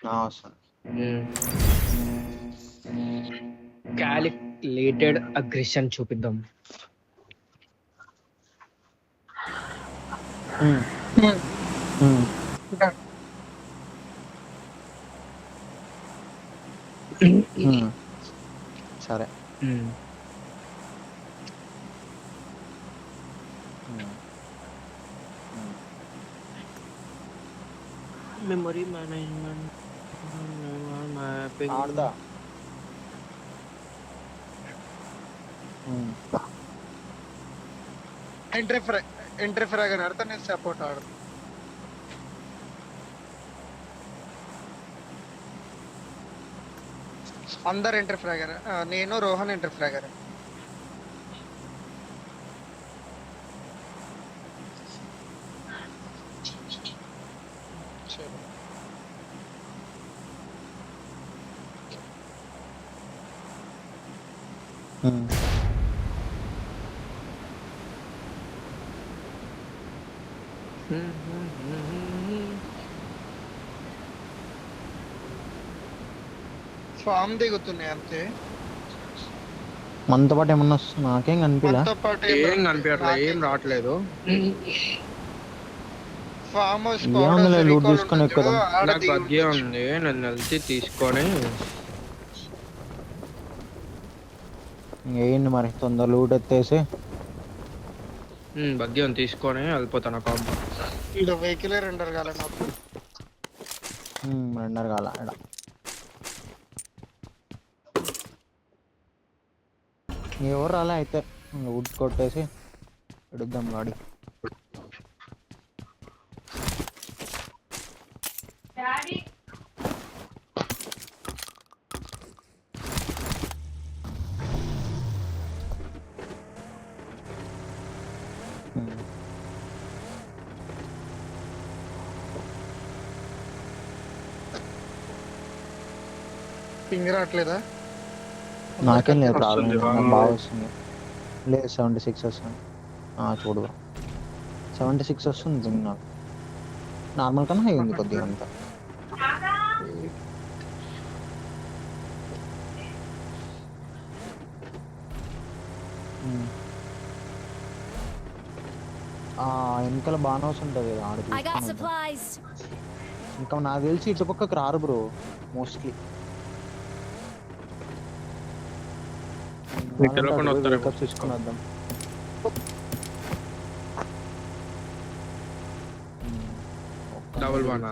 వస్తుంది. Calculated aggression చూపిద్దాం. సరే. Memory management mapping. ఆడదా ఎంట్రీ ఫ్రాగర్ ఆడతా, నేను సపోర్ట్ ఆడతా. అందరు ఎంట్రీ ఫ్రాగర్, నేను రోహన్ ఎంట్రీ ఫ్రాగర్. ఫామ్ దిగుతున్నాయి అంతే. మనతో పాటు ఏమన్నా వస్తుంది? నాకేం కనిపించలే. మనతో పాటు ఏం కనిపించట్లేదు, ఏం రావట్లేదు. ఫామ్ హౌస్ ఏముందిలే, లూట్ తీసుకొని ఎక్కుదాం. నాకు బగ్గే ఉంది, నన్ను వెళ్తే తీసుకొని ఏంటి మరి తొందర లూట్ ఎత్తేసి బగ్గే ఉంది తీసుకొని వెళ్ళిపోతాను. కాంపౌండ్ ఇది వెహికల్ రెండర్ కాలే నాకు. రెండర్ కాల. ఎవరు రాలే అయితే లూట్ కొట్టేసి ఎడుద్దాం గాడి. పింగ్ రావట్లేదా? నాకేం లేదు ప్రాబ్లం, నాకు బాగా వస్తుంది. లేదు 76 వస్తుంది. చూడు 76 వస్తుంది పింగ్. నాకు నార్మల్ కన్నా హై ఉంది కొద్దిగా అంతా. వెనకాల బాగా వస్తుంటుంది కదా ఆడ. ఇంకా నాకు తెలిసి ఇటు పక్కకు రారు బ్రో మోస్ట్లీ. చూసుకుని వద్దాం. డబుల్ వన్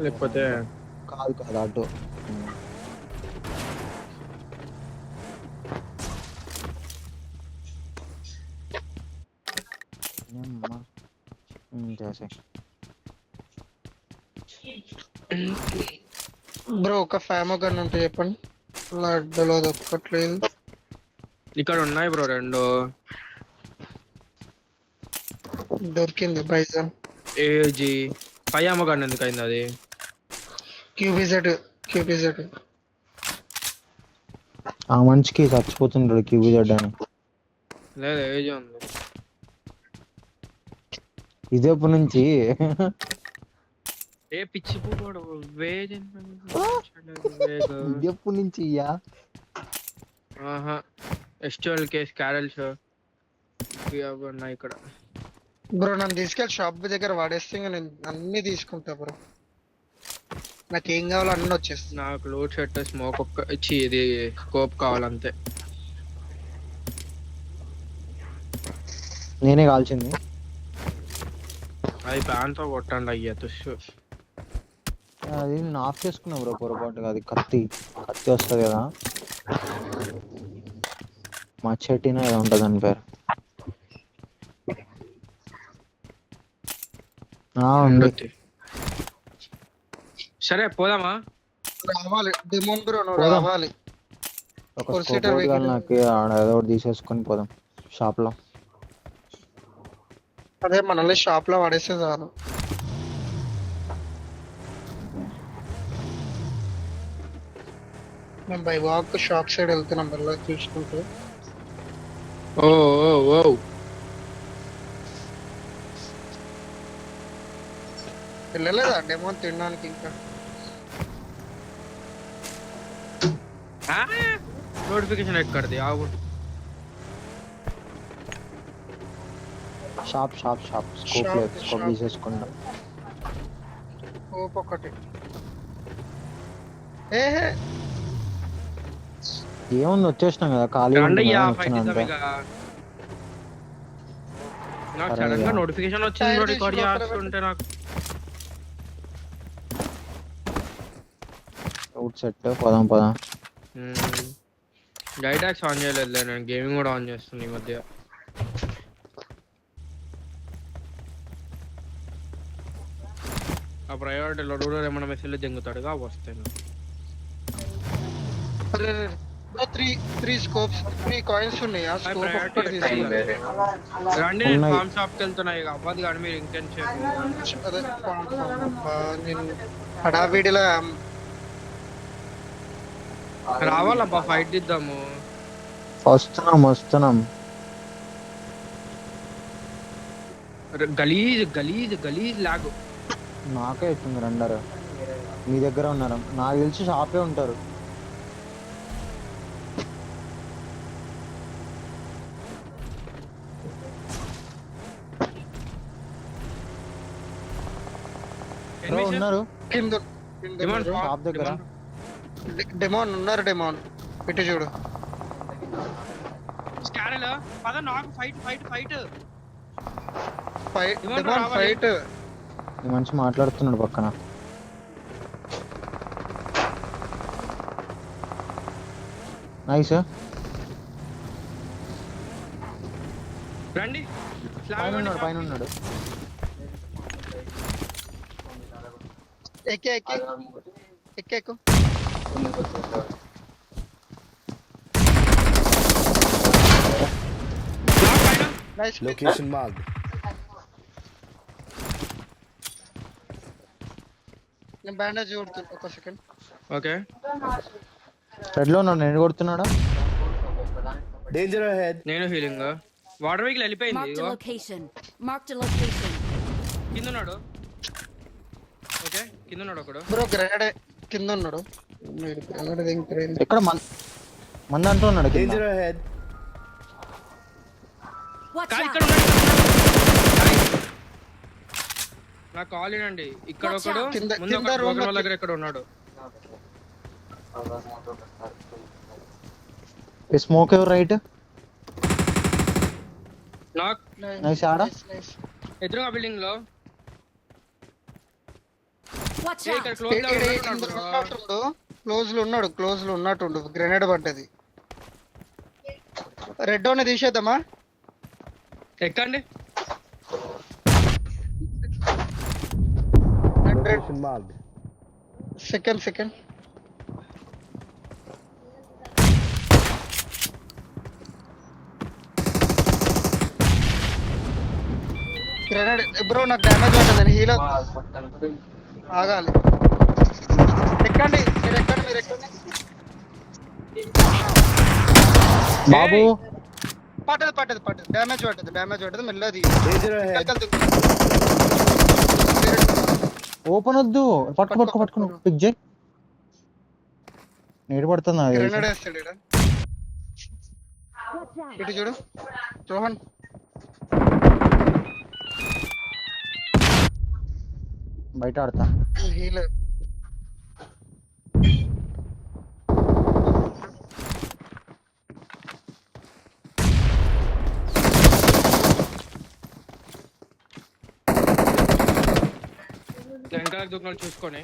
లేకపోతే కాదు కాదు అటు. చేసే బ్రో ఒక ఫామో గన్ ఉంటే చెప్పండి. లడ్డలో దొక్కట్లేదు. ఇక్కడ ఉన్నాయి బ్రో రెండు. దొరికింది బైజన్. ఏజీ పయ్యామ గన్ ఎందుకు అయింది అది? క్యూబిజెడ్ ఆ మనిషికి చచ్చిపోతుంటాడు క్యూబిజెడ్ అని. లేదు ఏజీ ఉంది. ఇదేప్పటి నుంచి ఏ పిచ్చి పూడు ఇదేప్పటి నుంచి ఎస్టోల్ కేస్ క్యారల్స్ ఉన్నాయి ఇక్కడ. బ్రో నన్ను తీసుకెళ్ళి షాప్ దగ్గర వాడేస్తే నేను అన్ని తీసుకుంటా బ్రో. నాకేం కావాలో అన్నీ వచ్చేస్తుంది. నాకు లోడ్ షర్ట్ స్మోక్ ఒక్క ఇచ్చి ఇది స్కోప్ కావాలంతే. నేనే కాల్చింది. అది ప్యాన్ తో కొట్టండి అయ్యా తుస్సు. అది నేను ఆఫ్ చేసుకున్నా బ్రో పొరపాటుగా. అది కత్తి వస్తుంది కదా, మచ్చెట్టినా ఏదో ఉంటుంది అని పేరు. సరే పోదామా? రావాలి డిమోన్ బ్రో, నువ్వు రావాలి. ఒక నాకు ఏదో ఒకటి తీసేసుకొని పోదాం షాప్ లో. అదే మనల్ని షాప్ లో వాడేస్తే చాలు. మేము బై వాక్ షాప్ సైడ్ వెళ్తున్నాం మళ్ళీ చూసుకుంటూ. వెళ్ళలేదా డెమోన్ తినడానికి? ఇంకా నోటిఫికేషన్ ఎక్కడిది ఆగు. షాప్ స్కోప్ లేదు, స్కోప్ తీసేసుకుంటాం. ఓప్ ఒకటి. ఏహే ఏముంది, వచ్చేసినాం కదా, ఖాళీ రండయ్యా ఫైట్ వచ్చిన ఇద్దాం అంటే. ఇక. నాకు సరే సడన్ గా అయ్యా. నోటిఫికేషన్ వచ్చింది Side రికార్డ్ తీసి లోపల చేస్తుంటే నాకు రూట్ సెట్, పోదాం. డైటాక్స్ ఆన్ చేయలేదులే, నేను గేమింగ్ కూడా ఆన్ చేస్తున్నా ఈ మధ్య. ఆ ప్రయారిటీలో రూరల్ ఏమైనా మెసేజ్ దింగుతాడుగా వస్తాను. త్రీ స్కోప్స్ 3 కాయిన్స్ ఉన్నాయి. ఆ స్కోప్ ఒక్కటి తీసుకోవాలి. రండి, నేను ఉన్నాయి. ఫార్మ్ షాప్ కి వెళ్తున్నా ఇక అవ్వదు కానీ మీరు ఇంకేం చెప్పు. అదే నేను హడావిడిలో రావాలబ్బా ఫైట్ దిద్దాము. వస్తున్నాం. గలీజ్ గలీజ్ గలీజ్ లాగు. నాకే ఎట్టుంది రెండరు, మీ దగ్గర ఉన్నారు. నాకు తెలిసి షాపే ఉంటారు. బ్రో ఉన్నారు కింద డిమాండ్ షాప్ దగ్గర. డెమోన్ ఉన్నారు. డెమోన్ ఇటు చూడు. స్కానర్ పద నాకు ఫైట్ డెమోన్ ఫైట్. ఈ మనిషి మాట్లాడుతున్నాడు పక్కన. నైస్. రండి. పైన ఉన్నాడు. ఎక్కు. నైస్. Location marked. నేను బ్యాండేజ్ కొడుతున్నా, ఒక సెకండ్. ఓకే రెడ్ లో ఉన్నాడు, నేను కొడుతున్నాడా? Danger ahead. నేను హీలింగ్. వాటర్ వెహికల్ వెళ్ళిపోయింది. Marked a ఇదిగో. location. Marked a location. కింద ఉన్నాడు. ఓకే కింద ఉన్నాడు ఒకడు. బ్రో గ్రెనేడ్ కింద ఉన్నాడు. మీరు గ్రెనేడ్ దింపరేంది? ఎక్కడ మంద అంటూ ఉన్నాడు కింద. Danger ahead. Watch కాదు, out. ఇక్కడ ఉన్నాడు. నా కాల్ వినండి. ఇక్కడ Watch ఒకడు out. కింద ముందు ఒక room గోగన్ వాళ్ళ లో దగ్గర ఇక్కడ ఉన్నాడు. స్మోక్ ఎవరు రైట్? నాకు నైస్. ఆడ నైస్. ఎదురుగా బిల్డింగ్ లో Watch ఇక్కడ out. క్లోజ్ లో ఉన్నాడు bro. క్లోజ్ లో ఉన్నట్టుండు. గ్రెనేడ్ పడ్డది. రెడ్ ఓన్ తీసేద్దామా? ఎక్కండి. Location marked. Second. Grenade bro, నాకు డ్యామేజ్ పడ్డదని హీలర్ ఆగాలి. ఎక్కండి. మీరు ఎక్కండి. బాబు పట్టదు. డ్యామేజ్ పడ్డది. మెల్లది Danger ahead. ఓపెన్ వద్దు. పట్టుకో పిక్ చేయి. నీడు పడుతుంది నాకు తెలిసి. గ్రెనేడ్ వేస్తాడు ఈడ. ఇటు చూడు రోహన్. బయట ఆడతా. హీలర్ వెనకాల దూకాలు చూసుకొని.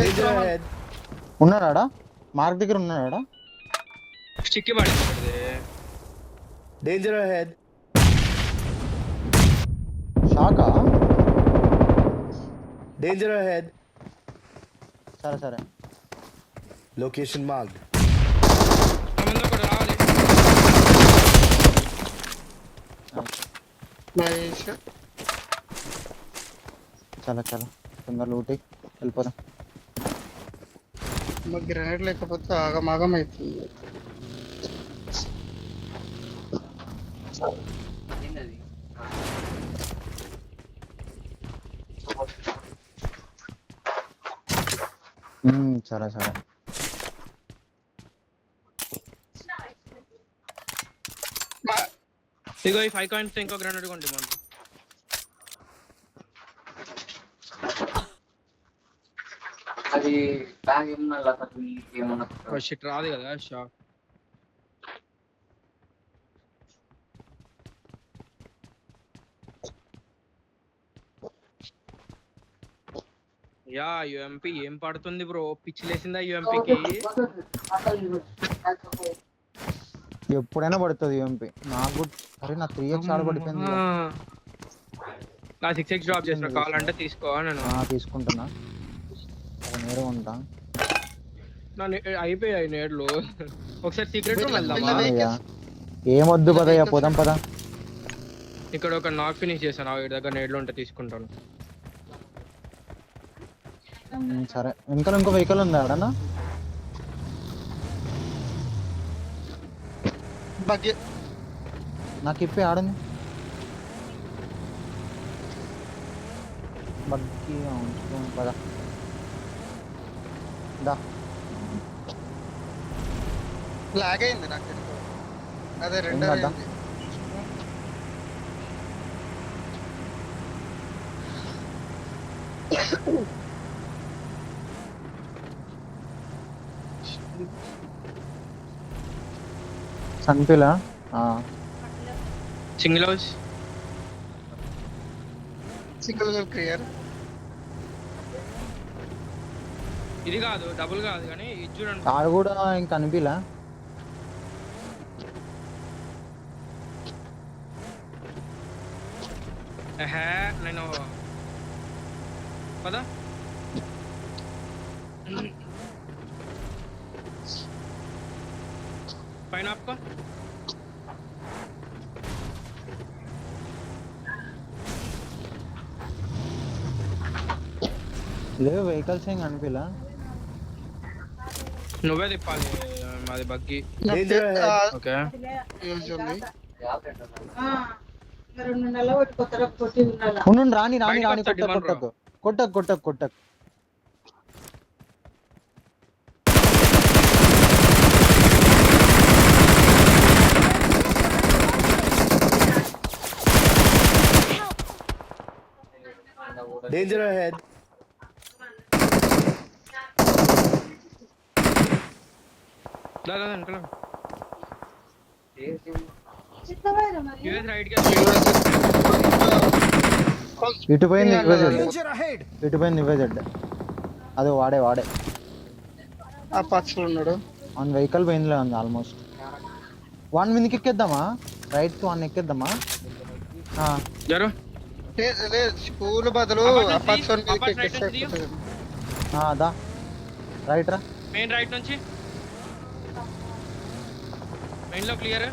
Danger ahead. ఉన్నాడా? మార్క్ దగ్గర ఉన్నాడా? స్టిక్కి పడింది. Danger ahead. షాకా? Danger ahead. సరే. Location marked. ముందు ఒకడు రావాలి. నైస్. చాలా తొందర లూటి వెళ్ళిపోదాం. గ్రెనేడ్ లేకపోతే ఆగమాగం అవుతుంది. సరే సరే. ఇగో ఈ 5 కాయిన్స్ ఇంకో గ్రానైట్ కొండి మనం. అది బ్యాగ్ ఏమన్నా ఏమన్నా ఓ షిట్ రాదు కదా షాప్. యా యుఎంపి ఏం పడుతుంది బ్రో, పిచ్చి లేసిందా యుఎంపికి? ఎప్పుడైనా పడుతుంది యూఎంపీ నాకు కూడా. అరే నా 3x ఆడ పడిపోయింది. నా 6x డ్రాప్ చేసిన, కావాలంటే తీసుకో నేను. తీసుకుంటున్నా, నేరు ఉంటా. అయిపోయాయి నేడ్లు. ఒకసారి సీక్రెట్ రూమ్ వెళ్దామా? ఏమొద్దు పదయ్యా, పోదాం పద. ఇక్కడ ఒక నాక్ ఫినిష్ చేశాను, వీడి దగ్గర నేడ్లు ఉంటే తీసుకుంటాను. సరే, వెనకాల ఇంకో వెహికల్ ఉందా ఆడనా? బగ్గి నాకు ఇప్పి ఆడని బగ్గి పద దా. లాగ్ అయింది నాకు ఎందుకో. అదే రెండో ఏం కదా? అయింది. సన్పిలా సింగిల్ హౌస్ సింగిల్ క్లియర్. ఇది కాదు, డబుల్ కాదు కానీ ఇది చూడండి. ఆడ కూడా ఇంకా అనిపిలా. నేను పదా పైన ఆపుకో. లేవు వెహికల్స్ ఏం కనిపిలా. నువ్వే తిప్పాలి, మాది buggy. Danger ahead. Okay use ఉంది. ఉండు, రాని రాని రాని, బయటకు వస్తాడు కొట్టకు కొట్టకు కొట్టకు కొట్టకు. Danger ahead. దాదా వెనకాల యూఎస్ రైట్ కి ఇటు పోయింది ఇవే జెడ్, Danger ahead. ఇటు పోయింది ఇవే జెడ్. అదే వాడే వాడే ఆ పచ్చలు ఉన్నాడు. వన్ వెహికల్ పోయిందిలే ఉంది ఆల్మోస్ట్. 1 మీదకి ఎక్కేద్దామా? Right to 1 ఎక్కేద్దామా? జరు లేదు స్కూల్ బదులు అపార్ట్మెంట్ అపార్ట్మెంట్ నుంచి మీదకి అపార్ట్మెంట్ నుంచి ఎక్కేస్తే దా రైట్ రా. మెయిన్ రైట్ నుంచి మెయిన్ లో క్లియర్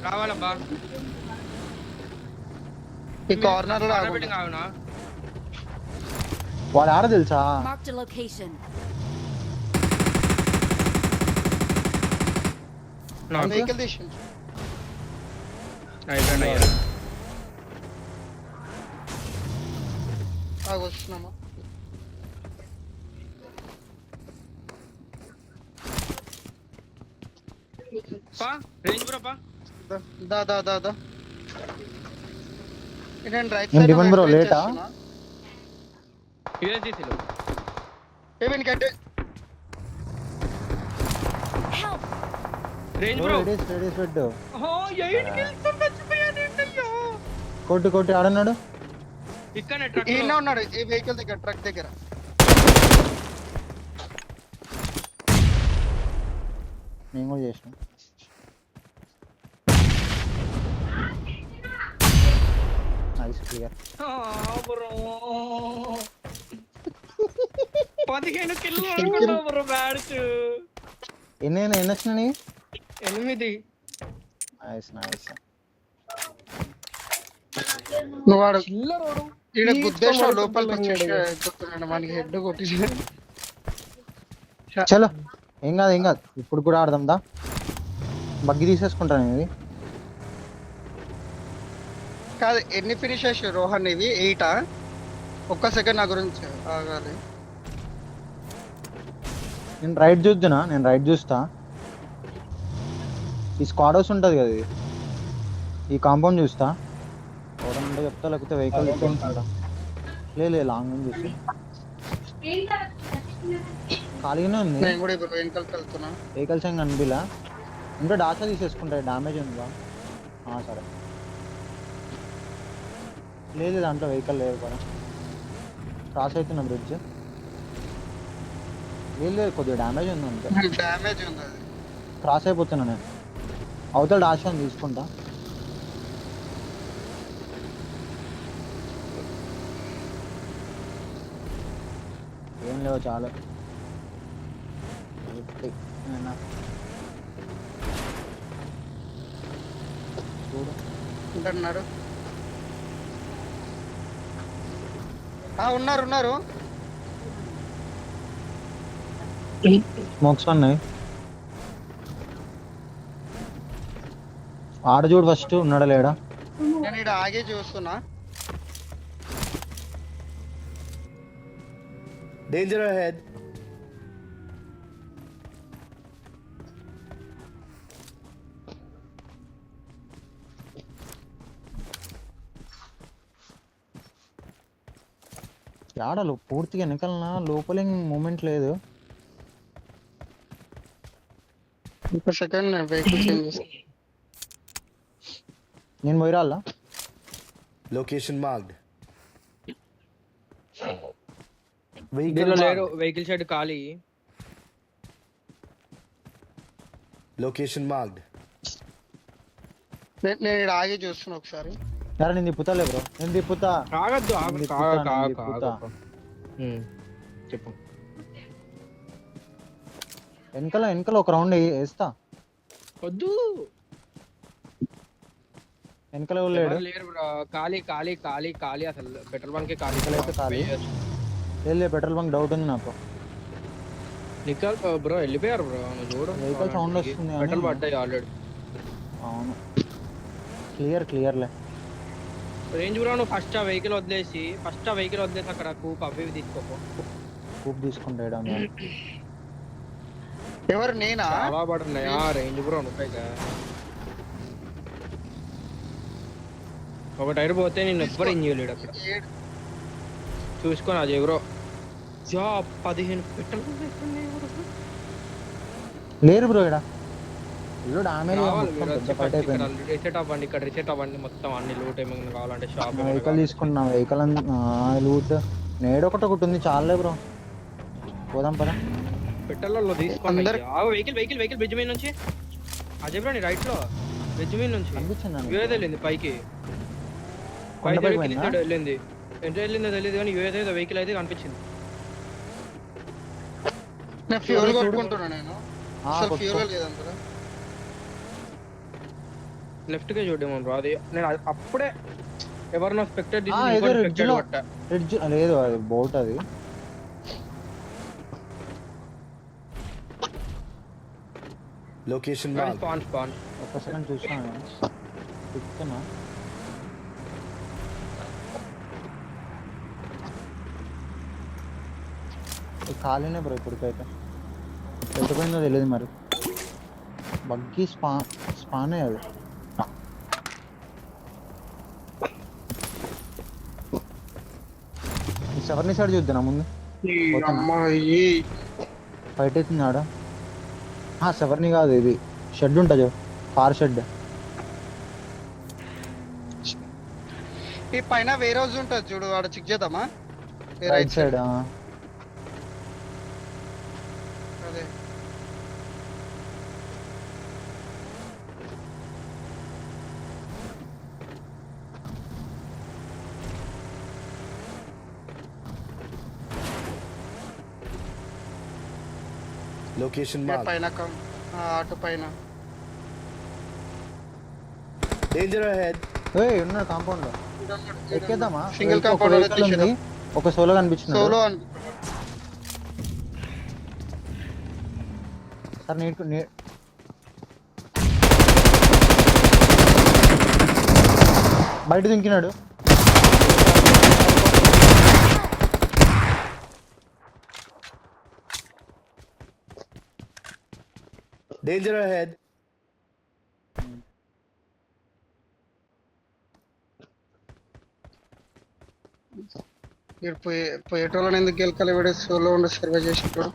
రావాలబ్బా. ఈ కార్నర్ లో ఆగు. బిల్డింగ్ ఆగునా? వాడు ఆడ తెలుసా? Marked a location. వెహికల్ తీసి అయిపోయింది. ఆగు వస్తున్నామా? పా రేంజ్ బ్రో పా. దా దా దా దా. నేను రైట్ ఏం సైడ్ డిమాండ్ బ్రో, లేటా? యూఎస్డిసిలో ఏమని కట్టే Help! Range bro. రెడీస్ పెట్టు. ఓహో 8 కిల్స్ మర్చిపోయాను ఏంటయ్యో. కొట్టు కొట్టి ఆడన్నాడు. ఇక్కనే ట్రక్ ఈయన ఉన్నాడు ఈ వెహికల్ దగ్గర, ట్రక్ దగ్గర. నేను కూడా చేసిన. Nice clear. బ్రో 15 కిల్లు అనుకున్నావు బ్రో. మ్యాచ్ ఎన్ని వచ్చినాయి? 8. Nice nice. నువ్వు వాడు చిల్లరోడు ఈడ గుద్దేశం లోపలికి వచ్చేసాడు. మనకి హెడ్ కొట్టి చలో ఏం కాదు ఏం కాదు, ఇప్పుడు కూడా ఆడదాం దా. బగ్గి తీసేసుకుంటాను ఇది. కాదు ఎన్ని ఫినిషెస్ రోహన్ ఇవి 8 ఒక్క సెకండ్ నా గురించి ఆగాలి. నేను రైట్ చూద్దునా, నేను రైట్ చూస్తా. ఈ స్క్వాడ్ హౌస్ ఉంటుంది కదా, ఈ కాంపౌండ్ చూస్తా. ఎవరన్నా చెప్తా, లేకపోతే వెహికల్ తీసుకుంటా. లేదు లాంగ్ నుంచి చూస్తా. ఖాళీగానే ఉంది, నేను కూడా ఇప్పుడు వెనకాలకి వెళ్తున్నా. వెహికల్స్ ఏం కనిపిలా. ఇంకా డాచా తీసేసుకుంటాయి, డ్యామేజ్ ఉందా? సరే. లేదు దాంట్లో వెహికల్ లేదు కూడా. క్రాస్ అవుతున్నా బ్రిడ్జ్. లేదు కొద్దిగా డ్యామేజ్ ఉంది అంతే. డ్యామేజ్ ఉంది అది. క్రాస్ అయిపోతున్నా నేను. అవతల డాష్ అని తీసుకుంటా. ఏం లేవు చాలా. చూడు అంటున్నారు. ఉన్నారు. స్మోక్స్ ఉన్నాయి. ఆడ చూడు ఫస్ట్ ఉన్నాడా లేడా. నేను ఇక్కడ ఆగే చూస్తున్నా. Danger ahead. ఆడలు పూర్తిగా వెనకాలనా, లోపల మూమెంట్ లేదు. ఒక సెకండ్ నేను వెహికల్ చేంజ్ చేస్తాను. నేను పోయిరాళ్ళ. Location marked. దీనిలో లేరు, వెహికల్ షెడ్ ఖాళీ. Location marked. నేను ఇక్కడ ఆగే చూస్తున్నా ఒకసారి. సరే నేను తిప్పుతాలే బ్రో, నేను తిప్పుతా. ఆగద్దు, తిప్పుతా. చెప్పు. వెనకాల ఒక రౌండ్ వేస్తా. వద్దు, వెనకాల ఎవరు లేడు. లేరు బ్రో. ఖాళీ అసలు పెట్రోల్ బంక్ ఖాళీ. అయితే ఖాళీ. లేదు పెట్రోల్ బంక్ డౌట్ ఉంది నాకు. నికల్ బ్రో వెళ్ళిపోయారు బ్రో. నువ్వు చూడు, వెహికల్ సౌండ్ వస్తుంది అని. పెట్రోల్ పడ్డాయి ఆల్రెడీ. అవును, క్లియర్లే. రేంజ్ బ్రో, నువ్వు ఫస్ట్ ఆ వెహికల్ వదిలేసి అక్కడ కూప్ అవి తీసుకోపో. కూప్ తీసుకుంటాడు. ఎవరు నేనా? చాలా పడుతున్నాయి రేంజ్ బ్రో. నువ్వు ఒక టైర్ పోతే నేను ఎవ్వరు ఏం చేయలేడు అక్కడ. చూసుకొని అది బ్రో. 15 పెట్రోల్ లేరు బ్రో. ఇక్కడ ఇల్లు డామేజ్ రీసెట్ అవ్వండి. ఇక్కడ రీసెట్ అవ్వండి మొత్తం అన్ని లూట్ ఏమైనా కావాలంటే షాప్. వెహికల్ తీసుకున్నా, వెహికల్ లూట్ నేడొకటి ఉంది చాలే బ్రో. పోదాం పదా. పెట్రోల్లో తీసుకోండి. వెహికల్ బ్రిడ్జ్ మీద నుంచి అజయ్ బ్రో, నీ రైట్ లో బ్రిడ్జ్ మీద నుంచి అనిపించింది. యూఏ వెళ్ళింది పైకి. వెళ్ళింది ఎంత వెళ్ళిందో తెలియదు కానీ యూఏ వెహికల్ అయితే కనిపించింది. నేను ఫ్యూల్ కొట్టుకుంటున్నా. నేను అసలు ఫ్యూల్ లేదంటారా. లెఫ్ట్ కే చూడేమో బ్రో. అది నేను అప్పుడే ఎవరినో స్పెక్టెడ్ లేదు, అది బోట్. అది Location marked. స్పాన్ ఒక్క సెకండ్ చూసాను. చెప్తున్నా. ఖాళీనే బ్రో ఇప్పటికైతే. ఎట్టుపోయిందో తెలియదు మరి. బగ్గి స్పానే అది. ఎవరిని సైడ్ చూద్దాం ముందు. ఫైట్ అవుతుంది ఆడ. సెవర్ని కాదు, ఇది షెడ్ ఉంటుంది, కార్ షెడ్. ఈ పైన వేరే హౌస్ ఉంటుంది చూడు, ఆడ చెక్ చేద్దామా? Right side. అదే Location marked. పైన అటు పైన. Danger ahead. ఉన్నాడు కాంపౌండ్ లో. ఎక్కేద్దామా? సింగిల్ కాంపౌండ్ ఉంది, ఒక సోలో కనిపించింది. సోలో సార్ బయట దింకినాడు. Danger ahead. ఇక్కడ పోయేటోళ్ళని ఎందుకు గెలకాలి? వీడు సోలో ఉండి సర్వే చేసేటోడు.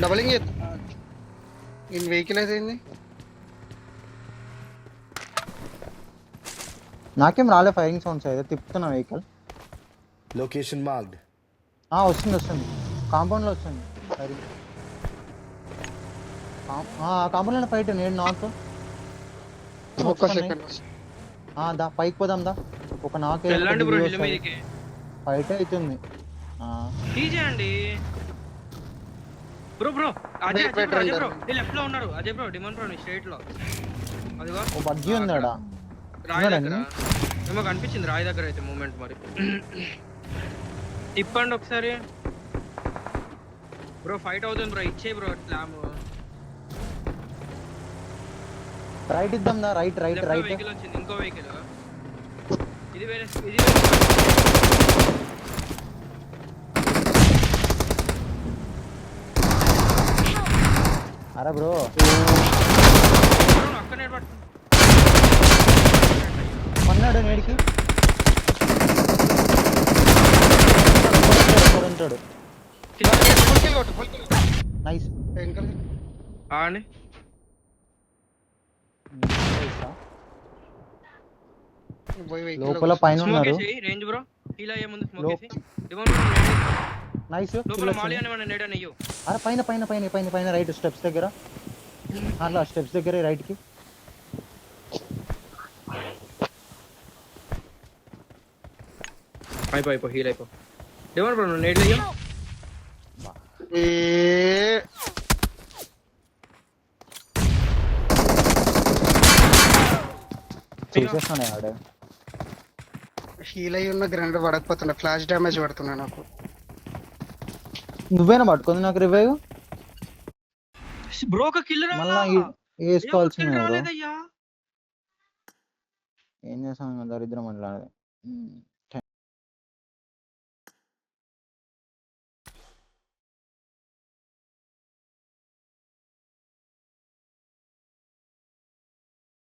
డబలింగ్ ఈ వెహికల్ అయితే ఏంది? నాకేం రాలే ఫైరింగ్ సౌండ్స్ అయితే. తిప్పుతున్నా వెహికల్. Location marked. వస్తుంది కాంపౌండ్ లో వస్తుంది ఫైరింగ్. కాంపౌండ్ లో ఫైట్. నేను నాకు ఒక్క సెకండ్. దా పైకి పోదాం దా. ఒక నాకే వెళ్ళండి బ్రో హిల్ మీదకి. ఫైట్ అవుతుంది. తీసేయండి బ్రో. బ్రో అజయ్ బ్రో ఈ లెఫ్ట్ లో ఉన్నారు. Ajay bro demand bro straight లో. అదిగో ఓ బగ్గి ఉంది ఆడ. రాయి దగ్గర ఏమో కనిపించింది. రాయి దగ్గర అయితే మూమెంట్ మరి. తిప్పండి ఒకసారి బ్రో. ఫైట్ అవుతుంది బ్రో. ఇచ్చే బ్రో స్లామ్. రైట్ ఇద్దాం దా. రైట్ వెహికల్ వచ్చింది. ఇంకో వెహికల్. ఇది వేరే అరే బ్రో అక్కనే పన్నాడు నేడికి. ఉంటాడు. నైస్. అండి లోపల పైన ఉన్నారు. రేంజ్ బ్రో హీల్ అయ్యే ముందు స్మోక్ చేసి నైస్. లోపల మాలి అని మన నేడ్ అయ్యో. అరే పైన పైన పైన పైన పైన రైట్ స్టెప్స్ దగ్గర. అట్లా స్టెప్స్ దగ్గర రైట్ కి. అయిపో హీల్ అయిపో. డిమాండ్ బ్రో నేడ్ అయ్యో. చూసేస్తాను ఆడ. హీల్ అయి ఉన్న గ్రైండ్ పడకపోతున్నా. ఫ్లాష్ డ్యామేజ్ పడుతున్నా నాకు. నువ్వేనా పట్టుకుంది నాకు రివైవ్? బ్రో ఒక కిల్ మళ్ళా వేసుకోవాల్సింది. రాలేదయ్యా. ఏం చేస్తాను దరిద్రం అట్లా.